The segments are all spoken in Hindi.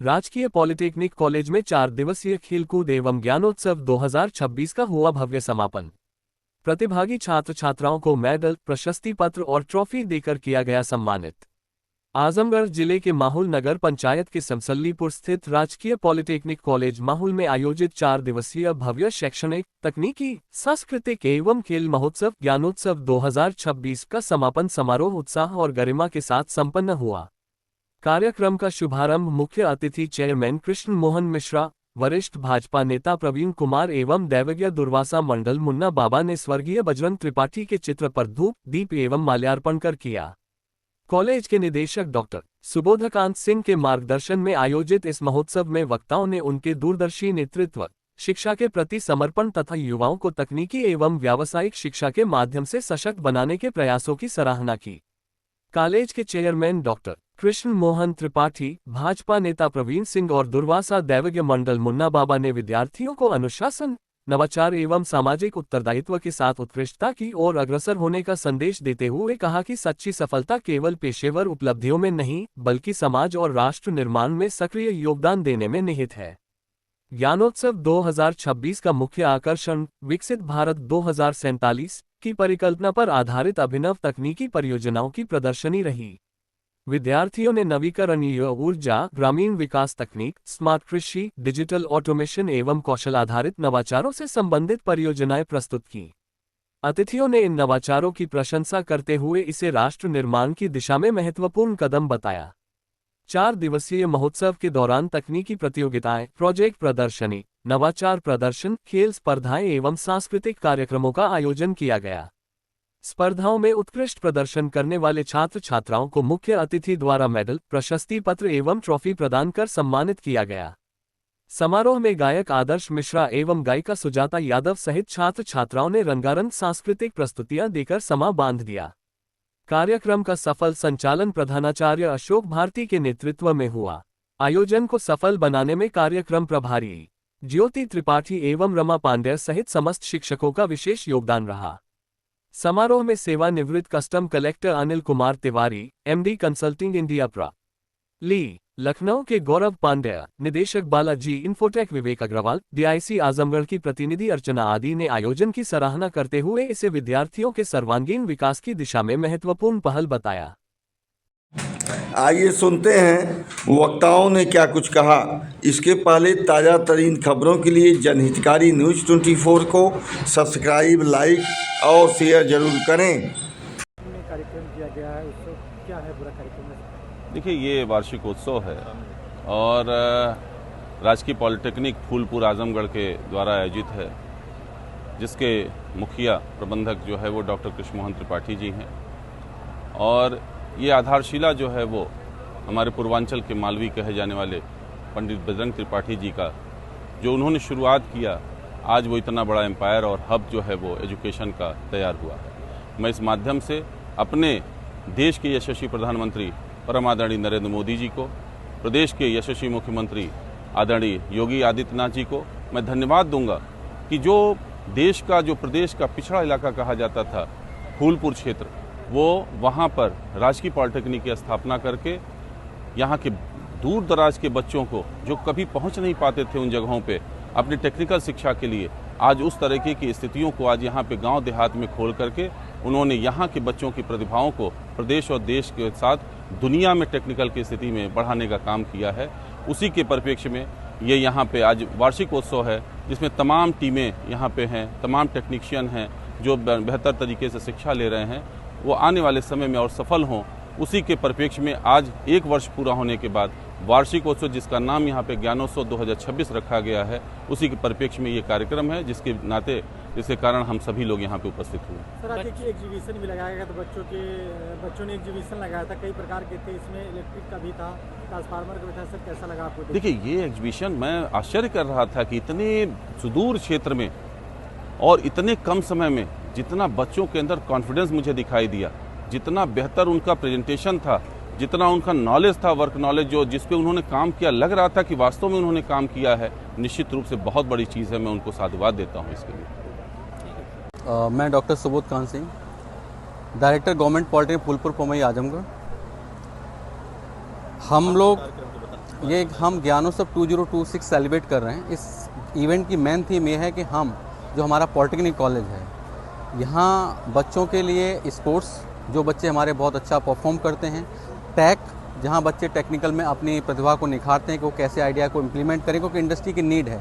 राजकीय पॉलिटेक्निक कॉलेज में 4 दिवसीय खेलकूद एवं ज्ञानोत्सव 2026 का हुआ भव्य समापन। प्रतिभागी छात्र छात्राओं को मेडल, प्रशस्ति पत्र और ट्रॉफी देकर किया गया सम्मानित। आजमगढ़ जिले के माहुल नगर पंचायत के समसल्लीपुर स्थित राजकीय पॉलिटेक्निक कॉलेज माहुल में आयोजित 4 दिवसीय भव्य शैक्षणिक, तकनीकी, सांस्कृतिक एवं खेल महोत्सव ज्ञानोत्सव 2026 का समापन समारोह उत्साह और गरिमा के साथ संपन्न हुआ। कार्यक्रम का शुभारंभ मुख्य अतिथि चेयरमैन कृष्ण मोहन मिश्रा, वरिष्ठ भाजपा नेता प्रवीण कुमार एवं दैवज्ञ दुर्वासा मंडल मुन्ना बाबा ने स्वर्गीय बजरंग त्रिपाठी के चित्र पर धूप, दीप एवं माल्यार्पण कर किया। कॉलेज के निदेशक डॉक्टर सुबोधकांत सिंह के मार्गदर्शन में आयोजित इस महोत्सव में वक्ताओं ने उनके दूरदर्शी नेतृत्व, शिक्षा के प्रति समर्पण तथा युवाओं को तकनीकी एवं व्यावसायिक शिक्षा के माध्यम से सशक्त बनाने के प्रयासों की सराहना की। कॉलेज के चेयरमैन डॉक्टर कृष्ण मोहन त्रिपाठी, भाजपा नेता प्रवीण सिंह और दुर्वासा दैवज्ञ मंडल मुन्ना बाबा ने विद्यार्थियों को अनुशासन, नवाचार एवं सामाजिक उत्तरदायित्व के साथ उत्कृष्टता की ओर अग्रसर होने का संदेश देते हुए कहा कि सच्ची सफलता केवल पेशेवर उपलब्धियों में नहीं, बल्कि समाज और राष्ट्र निर्माण में सक्रिय योगदान देने में निहित है। ज्ञानोत्सव 2026 का मुख्य आकर्षण विकसित भारत 2047 की परिकल्पना पर आधारित अभिनव तकनीकी परियोजनाओं की प्रदर्शनी रही। विद्यार्थियों ने नवीकरणीय ऊर्जा, ग्रामीण विकास तकनीक, स्मार्ट कृषि, डिजिटल ऑटोमेशन एवं कौशल आधारित नवाचारों से संबंधित परियोजनाएं प्रस्तुत की। अतिथियों ने इन नवाचारों की प्रशंसा करते हुए इसे राष्ट्र निर्माण की दिशा में महत्वपूर्ण कदम बताया। 4 दिवसीय महोत्सव के दौरान तकनीकी प्रतियोगिताएं, प्रोजेक्ट प्रदर्शनी, नवाचार प्रदर्शन, खेल स्पर्धाएं एवं सांस्कृतिक कार्यक्रमों का आयोजन किया गया। स्पर्धाओं में उत्कृष्ट प्रदर्शन करने वाले छात्र छात्राओं को मुख्य अतिथि द्वारा मेडल, प्रशस्ति पत्र एवं ट्रॉफी प्रदान कर सम्मानित किया गया। समारोह में गायक आदर्श मिश्रा एवं गायिका सुजाता यादव सहित छात्र छात्राओं ने रंगारंग सांस्कृतिक प्रस्तुतियां देकर समा बांध दिया। कार्यक्रम का सफल संचालन प्रधानाचार्य अशोक भारती के नेतृत्व में हुआ। आयोजन को सफल बनाने में कार्यक्रम प्रभारी ज्योति त्रिपाठी एवं रमा पांडेय सहित समस्त शिक्षकों का विशेष योगदान रहा। समारोह में सेवानिवृत्त custom collector Anil Kumar Tiwari, MD consulting India प्रा. ली, लखनऊ के गौरव पांड्या, निदेशक बालाजी इन्फोटेक विवेक अग्रवाल, डीआईसी आजमगढ़ की प्रतिनिधि अर्चना आदि ने आयोजन की सराहना करते हुए इसे विद्यार्थियों के सर्वांगीण विकास की दिशा में महत्वपूर्ण पहल बताया। आइए सुनते हैं वक्ताओं ने क्या कुछ कहा। इसके पहले ताज़ा तरीन खबरों के लिए जनहितकारी न्यूज़ 24 को सब्सक्राइब, लाइक और शेयर जरूर करें। कार्यक्रम किया गया है, उत्सव क्या है पूरा कार्यक्रम में? देखिए, ये वार्षिक उत्सव है और राजकीय पॉलिटेक्निक फूलपुर आजमगढ़ के द्वारा आयोजित है, जिसके मुखिया प्रबंधक जो है वो डॉक्टर कृष्ण मोहन त्रिपाठी जी हैं। और ये आधारशिला जो है वो हमारे पूर्वांचल के मालवी कहे जाने वाले पंडित बजरंग त्रिपाठी जी का जो उन्होंने शुरुआत किया, आज वो इतना बड़ा एम्पायर और हब जो है वो एजुकेशन का तैयार हुआ है। मैं इस माध्यम से अपने देश के यशस्वी प्रधानमंत्री परम आदरणीय नरेंद्र मोदी जी को, प्रदेश के यशस्वी मुख्यमंत्री आदरणीय योगी आदित्यनाथ जी को मैं धन्यवाद दूंगा कि जो देश का, जो प्रदेश का पिछड़ा इलाका कहा जाता था फूलपुर क्षेत्र, वो वहाँ पर राजकीय पॉलिटेक्निक की स्थापना करके यहाँ के दूर दराज के बच्चों को जो कभी पहुँच नहीं पाते थे उन जगहों पे अपनी टेक्निकल शिक्षा के लिए, आज उस तरीके की स्थितियों को आज यहाँ पे गांव देहात में खोल करके उन्होंने यहाँ के बच्चों की प्रतिभाओं को प्रदेश और देश के साथ दुनिया में टेक्निकल की स्थिति में बढ़ाने का काम किया है। उसी के परिप्रेक्ष्य में ये यहाँ पे आज वार्षिक उत्सव है, जिसमें तमाम टीमें यहाँ पे हैं, तमाम टेक्नीशियन हैं जो बेहतर तरीके से शिक्षा ले रहे हैं, वो आने वाले समय में और सफल हों। उसी के परिप्रेक्ष्य में आज 1 वर्ष पूरा होने के बाद वार्षिक उत्सव, जिसका नाम यहाँ पे ज्ञानोत्सव 2026 रखा गया है, उसी के परिप्रेक्ष्य में ये कार्यक्रम है, जिसके नाते, जिसके कारण हम सभी लोग यहाँ पे उपस्थित हुए। सर, आज एक एग्जीबिशन भी लगाया गया था, बच्चों ने एग्जीबिशन लगाया था, कई प्रकार के थे, इसमें इलेक्ट्रिक का भी था, ट्रांसफार्मर का भी था। सर, कैसा लगा आपको? देखिए, ये एग्जीबिशन मैं आश्चर्य कर रहा था कि इतने सुदूर क्षेत्र में और इतने कम समय में जितना बच्चों के अंदर कॉन्फिडेंस मुझे दिखाई दिया, जितना बेहतर उनका प्रेजेंटेशन था, जितना उनका नॉलेज था, वर्क नॉलेज जो जिस पे उन्होंने काम किया, लग रहा था कि वास्तव में उन्होंने काम किया है। निश्चित रूप से बहुत बड़ी चीज़ है, मैं उनको साधुवाद देता हूँ इसके लिए। मैं doctor Subodhkant Singh, director government polytechnic Phoolpur Pamai Azamgarh. हम लोग ये हम ज्ञानोत्सव 2026 सेलिब्रेट कर रहे हैं। इस इवेंट की मेन थीम ये है कि हम जो हमारा पॉलिटेक्निक कॉलेज है, यहाँ बच्चों के लिए स्पोर्ट्स, जो बच्चे हमारे बहुत अच्छा परफॉर्म करते हैं, टेक, जहाँ बच्चे टेक्निकल में अपनी प्रतिभा को निखारते हैं कि वो कैसे आइडिया को इम्प्लीमेंट करें, क्योंकि इंडस्ट्री की नीड है।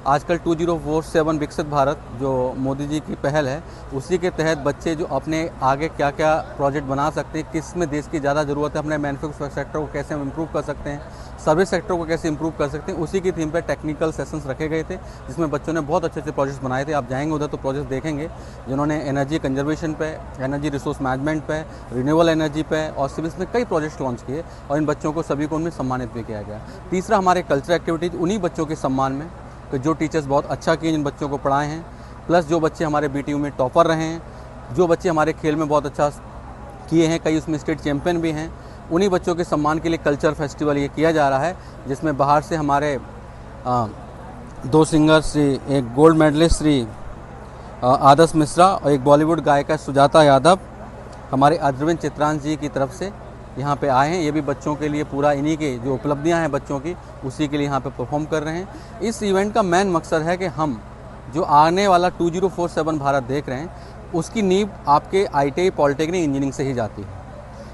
आजकल 2047 विकसित भारत जो मोदी जी की पहल है, उसी के तहत बच्चे जो अपने आगे क्या क्या प्रोजेक्ट बना सकते हैं, किस में देश की ज़्यादा ज़रूरत है, अपने मैन्युफैक्चरिंग सेक्टर को कैसे हम इम्प्रूव कर सकते हैं, सर्विस सेक्टर को कैसे इम्प्रूव कर सकते हैं, उसी की थीम पर टेक्निकल सेशंस रखे गए थे, जिसमें बच्चों ने बहुत अच्छे अच्छे प्रोजेक्ट्स बनाए थे। आप जाएंगे उधर तो प्रोजेक्ट देखेंगे जिन्होंने एनर्जी कंजर्वेशन पे, एनर्जी रिसोर्स मैनेजमेंट पे, रिन्यूएबल एनर्जी पे और सिविल्स में कई प्रोजेक्ट्स लॉन्च किए और इन बच्चों को सभी को उनमें सम्मानित भी किया गया। तीसरा, हमारे कल्चरल एक्टिविटीज़ उन्हीं बच्चों के सम्मान में कि जो टीचर्स बहुत अच्छा किए, जिन बच्चों को पढ़ाए हैं, प्लस जो बच्चे हमारे BTU में टॉपर रहे हैं, जो बच्चे हमारे खेल में बहुत अच्छा किए हैं, कई उसमें स्टेट चैंपियन भी हैं, उन्हीं बच्चों के सम्मान के लिए कल्चर फेस्टिवल ये किया जा रहा है, जिसमें बाहर से हमारे 2 सिंगर्स, एक गोल्ड मेडलिस्ट श्री आदर्श मिश्रा और एक बॉलीवुड गायिका सुजाता यादव हमारे अरविंद चित्रांश जी की तरफ से यहाँ पे आए हैं। ये भी बच्चों के लिए पूरा इन्हीं के जो उपलब्धियाँ हैं बच्चों की, उसी के लिए यहाँ पे परफॉर्म कर रहे हैं। इस इवेंट का मेन मकसद है कि हम जो आने वाला 2047 भारत देख रहे हैं, उसकी नींव आपके ITI पॉलिटेक्निक इंजीनियरिंग से ही जाती है,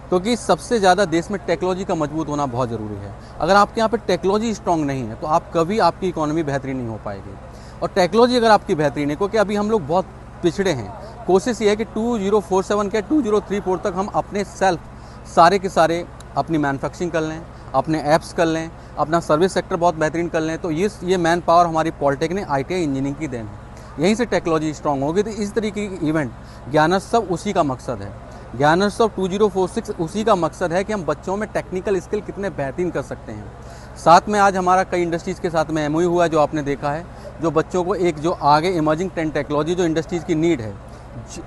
क्योंकि सबसे ज़्यादा देश में टेक्नोलॉजी का मजबूत होना बहुत ज़रूरी है। अगर आपके यहाँ पे टेक्नोलॉजी स्ट्रॉन्ग नहीं है तो आप कभी आपकी इकोनॉमी बेहतरीन नहीं हो पाएगी। और टेक्नोलॉजी अगर आपकी बेहतरीन है, क्योंकि अभी हम लोग बहुत पिछड़े हैं, कोशिश ये है कि 2047 के 2034 तक हम अपने सेल्फ सारे के सारे अपनी मैन्युफैक्चरिंग कर लें, अपने ऐप्स कर लें, अपना सर्विस सेक्टर बहुत बेहतरीन कर लें। तो ये मैन पावर हमारी पॉलिटेक्निक ITI इंजीनियरिंग की देन है। यहीं से टेक्नोलॉजी स्ट्रॉन्ग होगी। तो इस तरीके की इवेंट ज्ञानोत्सव उसी का मकसद है। ज्ञानोत्सव 2046 उसी का मकसद है कि हम बच्चों में टेक्निकल स्किल कितने बेहतरीन कर सकते हैं। साथ में आज हमारा कई इंडस्ट्रीज़ के साथ में MOU हुआ है, जो आपने देखा है, जो बच्चों को एक जो आगे इमर्जिंग टेक्नोलॉजी जो इंडस्ट्रीज़ की नीड है,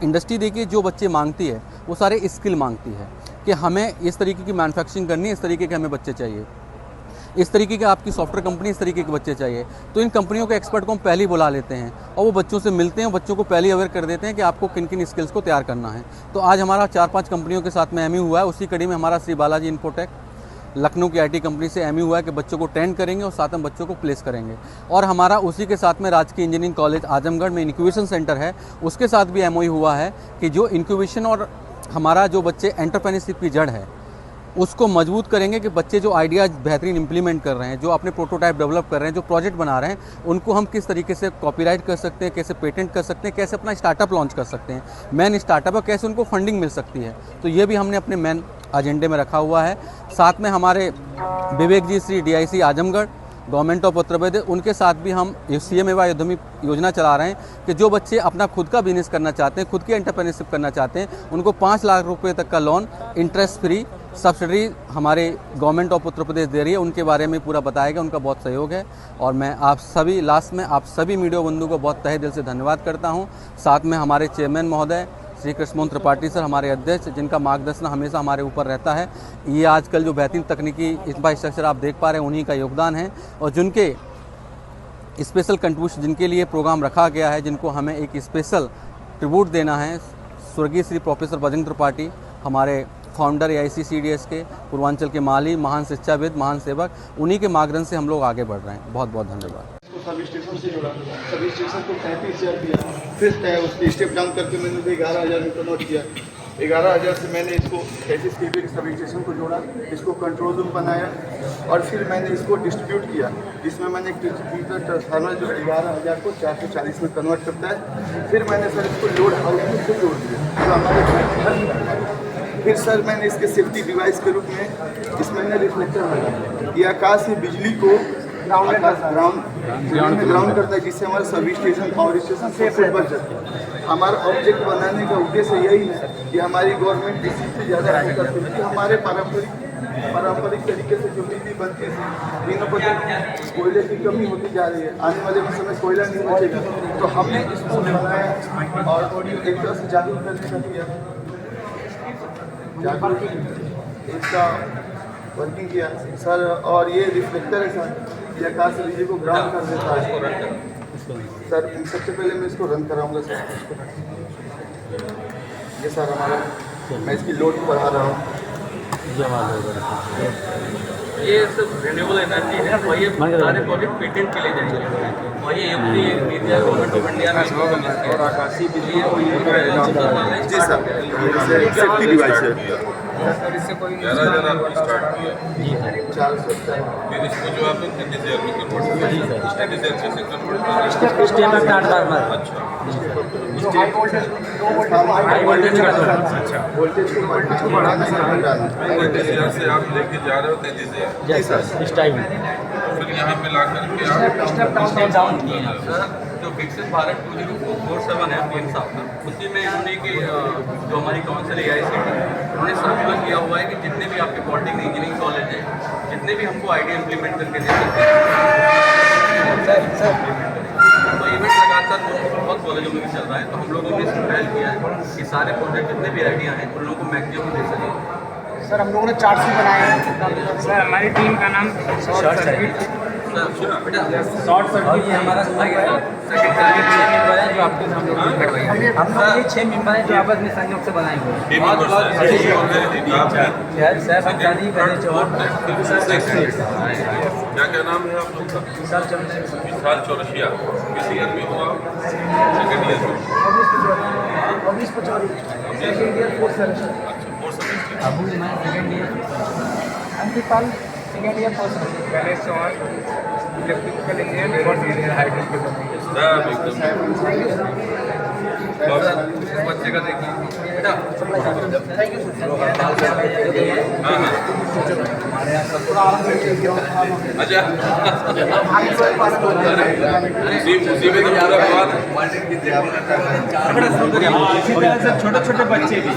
इंडस्ट्री देखिए जो बच्चे मांगती है वो सारे स्किल मांगती है कि हमें इस तरीके की मैन्युफैक्चरिंग करनी है, इस तरीके के हमें बच्चे चाहिए, इस तरीके के आपकी सॉफ्टवेयर कंपनी, इस तरीके के बच्चे चाहिए। तो इन कंपनियों के एक्सपर्ट को हम पहले ही बुला लेते हैं और वो बच्चों से मिलते हैं, बच्चों को पहले ही अवेयर कर देते हैं कि आपको किन किन स्किल्स को तैयार करना है। तो आज हमारा 4-5 कंपनियों के साथ में MOU हुआ है। उसी कड़ी में हमारा श्री बालाजी इन्फोटेक लखनऊ की IT कंपनी से MOU हुआ है कि बच्चों को ट्रेन करेंगे और साथ में बच्चों को प्लेस करेंगे। और हमारा उसी के साथ में राजकीय इंजीनियरिंग कॉलेज आजमगढ़ में इंक्यूबेशन सेंटर है, उसके साथ भी MOU हुआ है कि जो इंक्यूबेशन और हमारा जो बच्चे एंटरप्रेन्योरशिप की जड़ है उसको मजबूत करेंगे कि बच्चे जो आइडियाज़ बेहतरीन इंप्लीमेंट कर रहे हैं, जो अपने प्रोटोटाइप डेवलप कर रहे हैं, जो प्रोजेक्ट बना रहे हैं, उनको हम किस तरीके से कॉपीराइट कर सकते हैं, कैसे पेटेंट कर सकते हैं, कैसे अपना स्टार्टअप लॉन्च कर सकते हैं, मेन स्टार्टअप, और कैसे उनको फंडिंग मिल सकती है। तो ये भी हमने अपने मेन एजेंडे में रखा हुआ है। साथ में हमारे Vivek ji Shri DIC Azamgarh government of Uttar Pradesh, उनके साथ भी हम CMAY उद्यमी योजना चला रहे हैं कि जो बच्चे अपना खुद का बिजनेस करना चाहते हैं, खुद की एंटरप्रेन्योरशिप करना चाहते हैं, उनको 5 लाख रुपए तक का लोन इंटरेस्ट फ्री सब्सिडी हमारे गवर्नमेंट ऑफ उत्तर प्रदेश दे रही है। उनके बारे में पूरा बताएगा, उनका बहुत सहयोग है। और मैं आप सभी लास्ट में आप सभी मीडिया बंधु को बहुत तहे दिल से धन्यवाद करता हूँ। साथ में हमारे चेयरमैन महोदय श्री कृष्णमोहन त्रिपाठी सर, हमारे अध्यक्ष, जिनका मार्गदर्शन हमेशा हमारे ऊपर रहता है। ये आजकल जो बेहतरीन तकनीकी इंफ्रास्ट्रक्चर आप देख पा रहे हैं, उन्हीं का योगदान है। और जिनके स्पेशल कंट्रीब्यूशन, जिनके लिए प्रोग्राम रखा गया है, जिनको हमें एक स्पेशल ट्रिब्यूट देना है, स्वर्गीय श्री प्रोफेसर बजरंग त्रिपाठी, हमारे फाउंडर AICCDS के, पूर्वांचल के माली, महान शिक्षाविद, महान सेवक, उन्हीं के मार्गदर्शन से हम लोग आगे बढ़ रहे हैं। बहुत बहुत धन्यवाद। सब स्टेशन से जोड़ा, सभी स्टेशन को 35,000 दिया, फिर उसकी स्टेप डाउन करके मैंने उसे 11,000 में कन्वर्ट किया। 11,000 से मैंने इसको 35 kV के सब स्टेशन को जोड़ा, इसको कंट्रोल रूम बनाया और फिर मैंने इसको डिस्ट्रीब्यूट किया, जिसमें मैंने एक डिस्ट्रीब्यूटर ट्रांसफार्मर जो 11,000 को 440 में कन्वर्ट करता है। फिर मैंने सर इसको लोड आउटपुट से जोड़ दिया, तो हमारे फिर सर मैंने इसके सेफ्टी डिवाइस के रूप में इसमें रिफ्लेक्टर लगाया। ये आकाश से बिजली को ग्राउंड करता है, जिससे हमारा सभी स्टेशन पावर स्टेशन सबसे बच जाता है। हमारा ऑब्जेक्ट बनाने का उद्देश्य यही है कि हमारी गवर्नमेंट इसी से ज़्यादा फोकस करे कि हमारे पारंपरिक तरीके से जो बिजली बनती है, दिनों पर दिन कोयले की कमी होती जा रही है, आने वाले समय कोयला नहीं बचेगा। तो हमने इसको बनाया और एक तरह से जागरूक करने का किया, इसका वर्किंग किया सर। और ये रिफ्लेक्टर है सर, ये आकाश से बिजली को ग्राउंड कर देता है सर। सबसे पहले मैं इसको रन कराऊंगा सर। ये सर हमारा, मैं इसकी लोड को बढ़ा रहा हूँ। ये सब रिन्यूएबल एनर्जी है और ये सारे प्रोजेक्ट पेटेंट के लिए जाएंगे और ये MP NITI Aayog government of India में और आकाशीय बिजली जी सर सेफ्टी डिवाइस है इससे कोई 11,000 आपने स्टार्ट किया जी सर फिर इसको जो आप NDCR में कन्वर्ट कर जी सर NDCR कैसे कन्वर्ट कर स्टेप ट्रांसफार्मर अच्छा हाई वोल्टेज हाई वोल्टेज का अच्छा वोल्टेज को बढ़ाना NDCR से आप लेके जा रहे हो NDCR यस सर इस टाइम फिर यहाँ पे ला करके आप स्टेप डाउन किए हैं सर जो विकसित भारत 2047 है पीएम साहब का उसी में हमने कि जो हमारी काउंसिल AICTE उन्होंने सर्कुलर किया हुआ है कि जितने भी आपके पॉलिटेक्निक इंजीनियरिंग कॉलेज हैं जितने भी हमको आइडिया इंप्लीमेंट करके दे सकते हैं तो इवेंट लगातार बहुत कॉलेजों में भी चल रहा है तो हम लोगों ने इसमें पहल किया है कि सारे प्रोजेक्ट जितने भी आइडिया हैं उन लोगों को मैक्सिमम दे सकें सर हम लोगों ने चार्ट भी बनाए हैं सर हमारी टीम का नाम शॉर्ट सर्किट बेटा शॉर्ट सर्किट ये हमारा सेकंड टारगेट 6 मेंबर है जो आपके हम लोग करवाएंगे हम लोग ये 6 मेंबर हैं जो आपस में सहयोग से बनाए हुए हैं सर पंचायती पहले चौहान क्या क्या नाम है आप लोग का विशाल चौरसिया विशाल चौरसिया किस ईयर में हो आप सेकंड ईयर में सेकेंड ईयर फोर्थ सेमेस्टर अच्छा फोर्थ सेमेस्टर अबू मैं second year Ankipal second year first semester पहले Chauhan electrical engineer fourth year hydraulic के सब एकदम बच्चे का देखिए बेटा हाँ हाँ अच्छा उसी में तो पूरा बात छोटे छोटे बच्चे भी